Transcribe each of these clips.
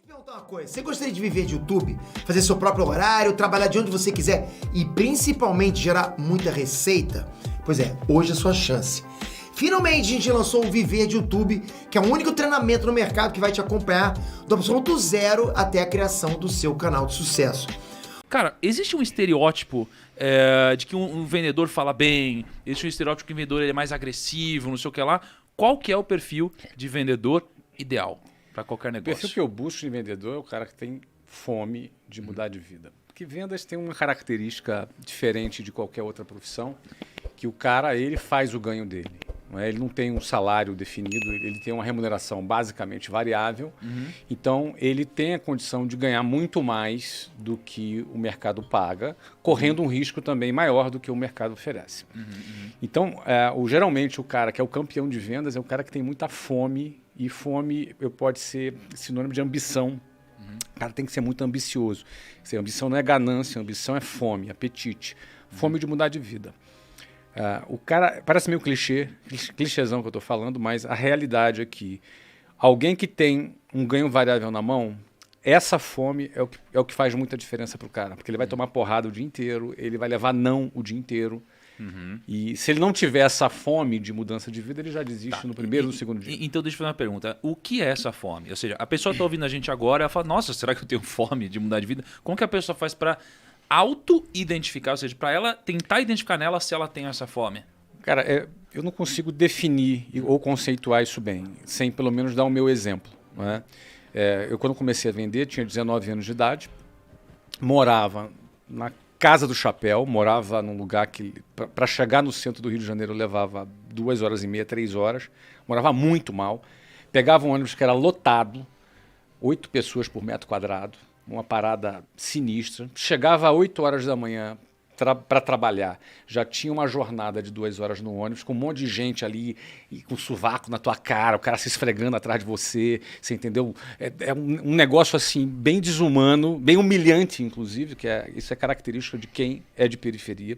Perguntar uma coisa, você gostaria de viver de YouTube, fazer seu próprio horário, trabalhar de onde você quiser e principalmente gerar muita receita? Pois é, hoje é a sua chance. Finalmente a gente lançou o Viver de YouTube, que é o único treinamento no mercado que vai te acompanhar do absoluto zero até a criação do seu canal de sucesso. Cara, existe um estereótipo de que um vendedor fala bem, existe um estereótipo que o vendedor ele é mais agressivo, não sei o que lá. Qual que é o perfil de vendedor ideal para qualquer O negócio? perfil que eu busco de vendedor é o cara que tem fome de mudar de vida. Porque vendas tem uma característica diferente de qualquer outra profissão, que o cara ele faz o ganho dele. Não é? Ele não tem um salário definido, ele tem uma remuneração basicamente variável. Então, ele tem a condição de ganhar muito mais do que o mercado paga, correndo um risco também maior do que o mercado oferece. Então, geralmente, o cara que é o campeão de vendas é o cara que tem muita fome, e fome pode ser sinônimo de ambição. O cara tem que ser muito ambicioso. Ambição não é ganância, ambição é fome, apetite. Fome de mudar de vida. O cara, parece meio clichêzão que eu estou falando, mas a realidade é que alguém que tem um ganho variável na mão, essa fome é o que faz muita diferença para o cara. Porque ele vai tomar porrada o dia inteiro, ele vai levar não o dia inteiro. E se ele não tiver essa fome de mudança de vida, ele já desiste no primeiro ou no segundo dia. Então deixa eu fazer uma pergunta. O que é essa fome? Ou seja, a pessoa está ouvindo a gente agora, ela fala, nossa, será que eu tenho fome de mudar de vida? Como que a pessoa faz para auto-identificar, ou seja, para ela tentar identificar nela se ela tem essa fome? Cara, eu não consigo definir ou conceituar isso bem, sem pelo menos dar o meu exemplo. Não é? Eu, quando comecei a vender, tinha 19 anos de idade, morava na Casa do Chapéu, morava num lugar que, para chegar no centro do Rio de Janeiro, levava 2h30, 3 horas, morava muito mal, pegava um ônibus que era lotado, 8 pessoas por metro quadrado, uma parada sinistra. Chegava às 8 horas da manhã para trabalhar. Já tinha uma jornada de 2 horas no ônibus, com um monte de gente ali, e com sovaco na tua cara, o cara se esfregando atrás de você, você entendeu? É um negócio assim, bem desumano, bem humilhante, inclusive, isso é característica de quem é de periferia.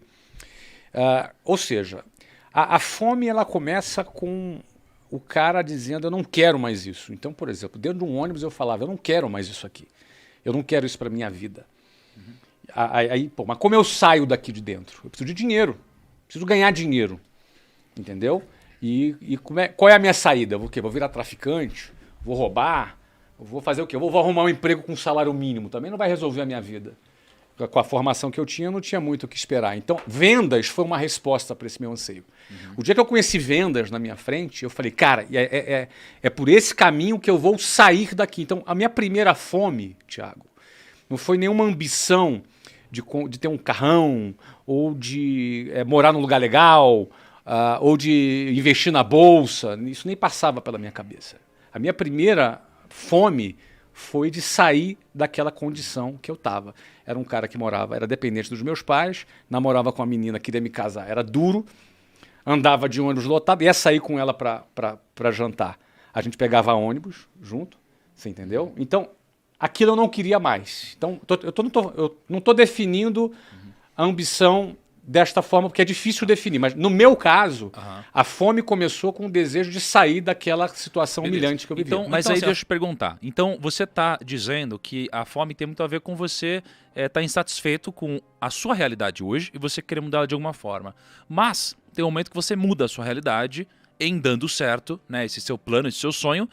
Ou seja, a fome ela começa com o cara dizendo, eu não quero mais isso. Então, por exemplo, dentro de um ônibus eu falava, eu não quero mais isso aqui. Eu não quero isso para minha vida. Mas como eu saio daqui de dentro? Eu preciso de dinheiro. Preciso ganhar dinheiro. Entendeu? Qual é a minha saída? Vou virar traficante? Vou roubar? Vou fazer o quê? Eu vou arrumar um emprego com salário mínimo. Também não vai resolver a minha vida. Com a formação que eu não tinha muito o que esperar. Então, vendas foi uma resposta para esse meu anseio. O dia que eu conheci vendas na minha frente, eu falei, cara, é por esse caminho que eu vou sair daqui. Então, a minha primeira fome, Thiago, não foi nenhuma ambição de ter um carrão, ou de morar num lugar legal, ou de investir na bolsa. Isso nem passava pela minha cabeça. A minha primeira fome foi de sair daquela condição que eu estava. Era um cara que era dependente dos meus pais, namorava com uma menina, queria me casar, era duro, andava de ônibus lotado, ia sair com ela para jantar. A gente pegava ônibus junto, você entendeu? Então, aquilo eu não queria mais. Então, eu não estou definindo a ambição desta forma, porque é difícil definir. Mas, no meu caso, a fome começou com o desejo de sair daquela situação humilhante que eu vivia. Mas aí deixa eu te perguntar. Então, você está dizendo que a fome tem muito a ver com você estar insatisfeito com a sua realidade hoje e você querer mudá-la de alguma forma. Mas tem um momento que você muda a sua realidade em dando certo, né, esse seu plano, esse seu sonho.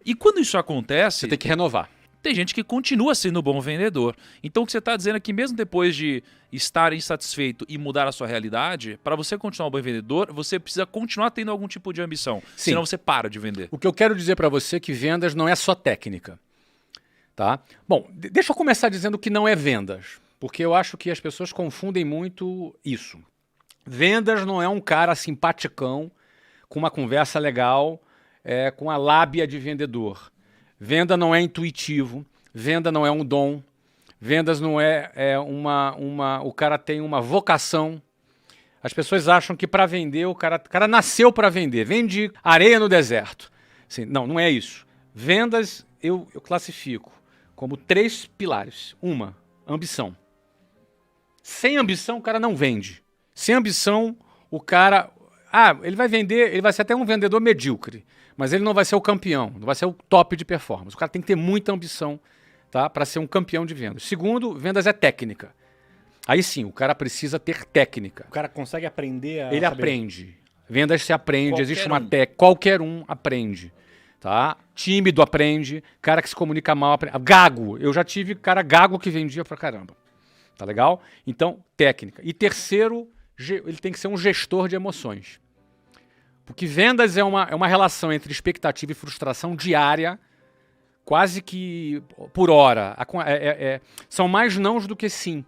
E quando isso acontece... Você tem que renovar. Tem gente que continua sendo bom vendedor. Então o que você está dizendo é que mesmo depois de estar insatisfeito e mudar a sua realidade, para você continuar um bom vendedor, você precisa continuar tendo algum tipo de ambição. Sim. Senão você para de vender. O que eu quero dizer para você é que vendas não é só técnica. Tá? Bom, deixa eu começar dizendo que não é vendas, porque eu acho que as pessoas confundem muito isso. Vendas não é um cara simpaticão, com uma conversa legal, com a lábia de vendedor. Venda não é intuitivo, venda não é um dom, vendas não o cara tem uma vocação. As pessoas acham que para vender, o cara nasceu para vender, vende areia no deserto. Assim, não é isso. Vendas eu classifico como 3 pilares. Uma, ambição. Sem ambição, o cara não vende. Sem ambição, o cara... ele vai vender, ele vai ser até um vendedor medíocre. mas ele não vai ser o campeão, não vai ser o top de performance. O cara tem que ter muita ambição, tá, para ser um campeão de vendas. Segundo, vendas é técnica. Aí sim, o cara precisa ter técnica. O cara consegue aprender a Ele saber. aprende. Vendas se aprende, Qualquer existe uma um. técnica. Qualquer um aprende. Tá? Tímido aprende, cara que se comunica mal aprende. Gago, eu já tive cara gago que vendia pra caramba. Tá legal? Então, técnica. E terceiro, ele tem que ser um gestor de emoções. Porque vendas é uma relação entre expectativa e frustração diária, quase que por hora. São mais nãos do que sim.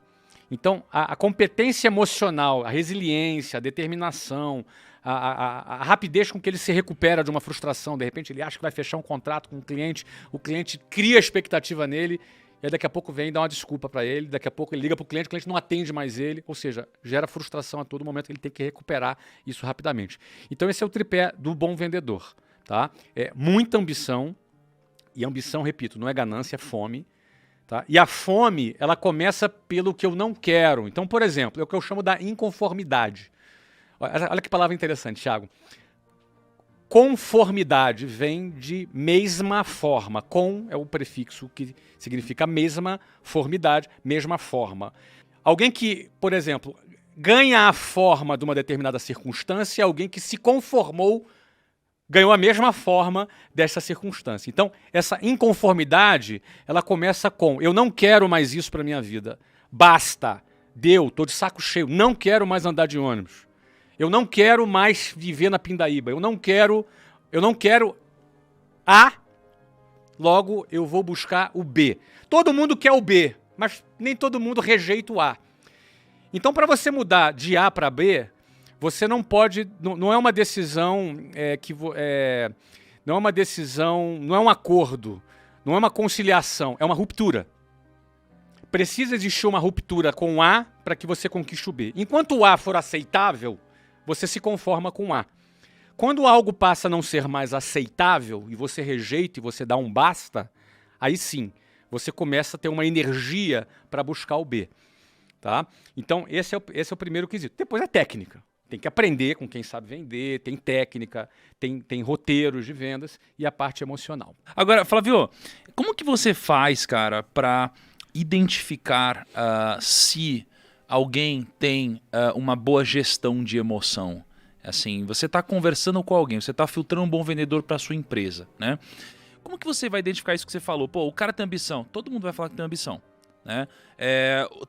Então, a competência emocional, a resiliência, a determinação, a rapidez com que ele se recupera de uma frustração, de repente ele acha que vai fechar um contrato com o cliente cria expectativa nele, e aí daqui a pouco vem e dá uma desculpa para ele, daqui a pouco ele liga para o cliente não atende mais ele, ou seja, gera frustração a todo momento, ele tem que recuperar isso rapidamente. Então esse é o tripé do bom vendedor. Tá? É muita ambição, e ambição, repito, não é ganância, é fome. Tá? E a fome, ela começa pelo que eu não quero. Então, por exemplo, é o que eu chamo da inconformidade. Olha que palavra interessante, Thiago. Conformidade vem de mesma forma. Com é o prefixo que significa mesma, formidade, mesma forma. Alguém que, por exemplo, ganha a forma de uma determinada circunstância, é alguém que se conformou, ganhou a mesma forma dessa circunstância. Então, essa inconformidade, ela começa com: eu não quero mais isso para minha vida. Basta. Deu, tô de saco cheio. Não quero mais andar de ônibus. Eu não quero mais viver na Pindaíba. Eu não quero A, logo eu vou buscar o B. Todo mundo quer o B, mas nem todo mundo rejeita o A. Então, para você mudar de A para B, você não pode, não é uma decisão não é uma decisão, não é um acordo, não é uma conciliação, é uma ruptura. Precisa existir uma ruptura com o A para que você conquiste o B. Enquanto o A for aceitável, você se conforma com o A. Quando algo passa a não ser mais aceitável e você rejeita e você dá um basta, aí sim, você começa a ter uma energia para buscar o B. Tá? Então, esse é o primeiro quesito. Depois a técnica. Tem que aprender com quem sabe vender, tem técnica, tem roteiros de vendas e a parte emocional. Agora, Flávio, como que você faz, cara, para identificar se alguém tem uma boa gestão de emoção? Assim, você está conversando com alguém, você está filtrando um bom vendedor para sua empresa, né? Como que você vai identificar isso que você falou? Pô, o cara tem ambição. Todo mundo vai falar que tem ambição, né?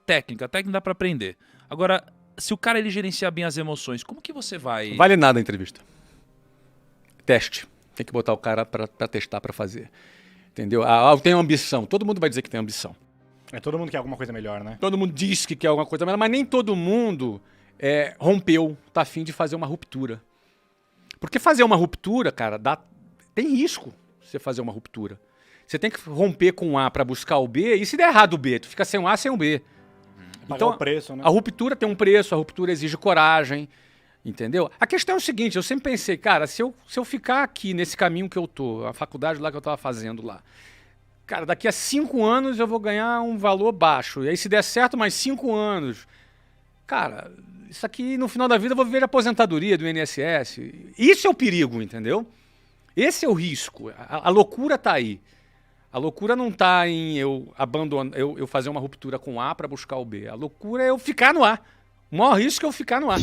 Técnica dá para aprender. Agora, se o cara ele gerenciar bem as emoções, como que você vai... Vale nada a entrevista. Teste. Tem que botar o cara para testar, para fazer. Entendeu? Eu tenho ambição. Todo mundo vai dizer que tem ambição. Todo mundo quer alguma coisa melhor, né? Todo mundo diz que quer alguma coisa melhor, mas nem todo mundo rompeu, tá afim de fazer uma ruptura. Porque fazer uma ruptura, cara, tem risco você fazer uma ruptura. Você tem que romper com um A para buscar o B, e se der errado o B, tu fica sem um A, sem um B. Então, o preço, né? A ruptura tem um preço, a ruptura exige coragem, entendeu? A questão é o seguinte, eu sempre pensei, cara, se eu ficar aqui nesse caminho que eu tô, a faculdade lá que eu tava fazendo lá, cara, daqui a 5 anos eu vou ganhar um valor baixo, e aí se der certo mais 5 anos, cara, isso aqui no final da vida eu vou viver de aposentadoria do INSS. Isso é o perigo, entendeu? Esse é o risco, a loucura tá aí. A loucura não está em eu fazer uma ruptura com A para buscar o B. A loucura é eu ficar no A. O maior risco é eu ficar no A.